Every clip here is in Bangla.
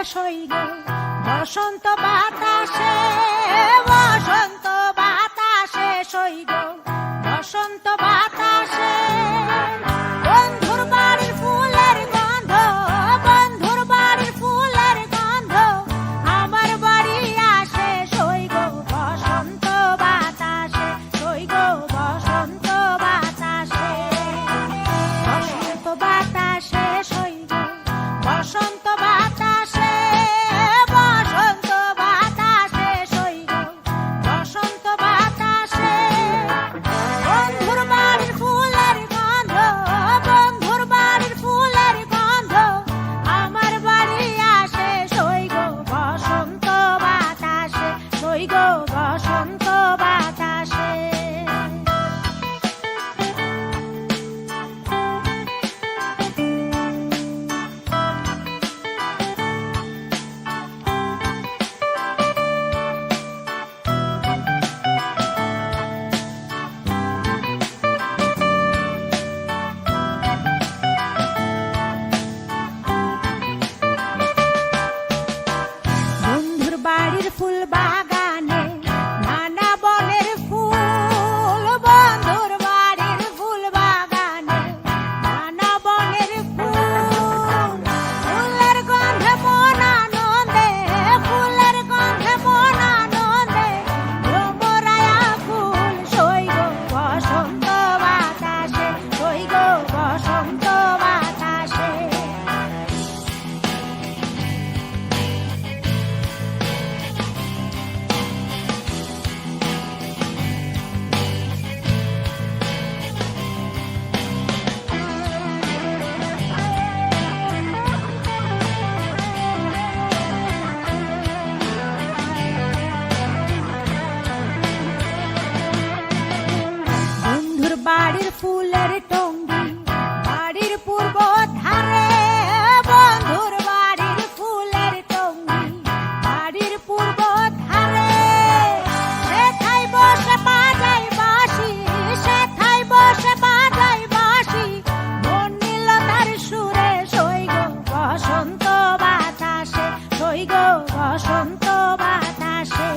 শেষ হই গো বসন্ত বাতাসে, বসন্ত বাতাসে সই গো বসন্ত বাতাসে। বন্ধুর বাড়ির ফুলের গন্ধ, বন্ধুর বাড়ির ফুলের গন্ধ আমার বাড়ি আসে সই গো বসন্ত বাতাসে, সই গো বসন্ত বাতাসে। বসন্ত বাতাসে সই গো বসন্ত বাতাসে, বসন্ত বাতাসে সই গো বসন্ত বাতাসে। বন্ধুর বাড়ির ফুলের গন্ধ, বন্ধুর বাড়ির ফুলের গন্ধ আমার বাড়ি আসে সই গো বসন্ত বাতাসে, সই গো বসন্ত বাতাসে। বন্ধুর বাড়ির ফুল বাগানে নানা বনের ফুল, বন্ধুর বাড়ির ফুল বাগানে নানা বনের ফুল। ফুলের গন্ধে মন আনন্দে, ফুলের গন্ধে মন আনন্দে ভ্রমরায়া ফুল সই গো বসন্ত বাতাসে, সই গো বসন্ত বাতাসে। বন্ধুর বাড়ির ফুলের টঙ্গি বাড়ির পূর্ব ধারে, বন্ধুর বাড়ির ফুলের টঙ্গি বাড়ির পূর্ব ধারে। সেথায় বসে বাজাই বাঁশি, সেথায় বসে বাজাই বাঁশি মন নিল তার সুরে সই গো বসন্ত বাতাসে, সই গো বসন্ত বাতাসে।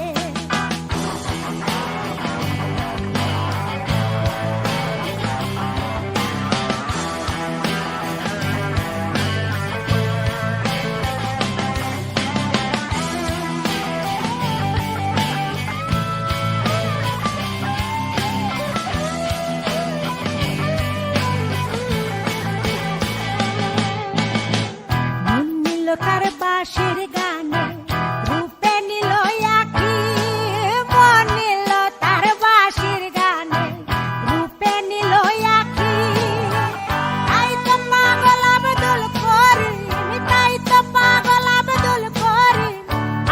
মন নিল তার বাঁশির গানে, রূপে নিল আঁখি। মন নিল তার বাঁশির গানে, রূপে নিল আঁখি। তাই তো পাগল আব্দুল করিম, তাই তো পাগল আব্দুল করিম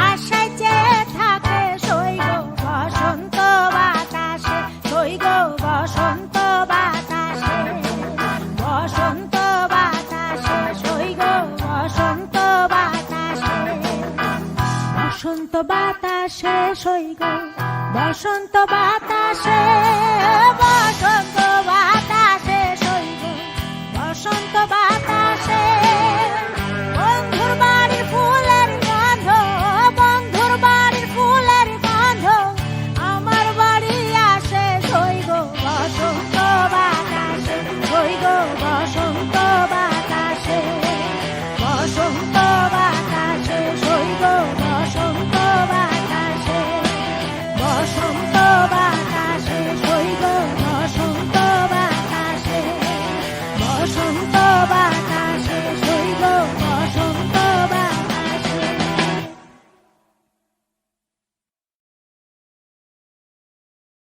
আশায় চেয়ে থাকে সই গো বসন্ত বাতাসে, সই গো বসন্ত বাতাসে। বসন্ত বাতাসে সই গো বসন্ত বাতাসে। বসন্ত বাতাসে সই গো বসন্ত বাতাসে।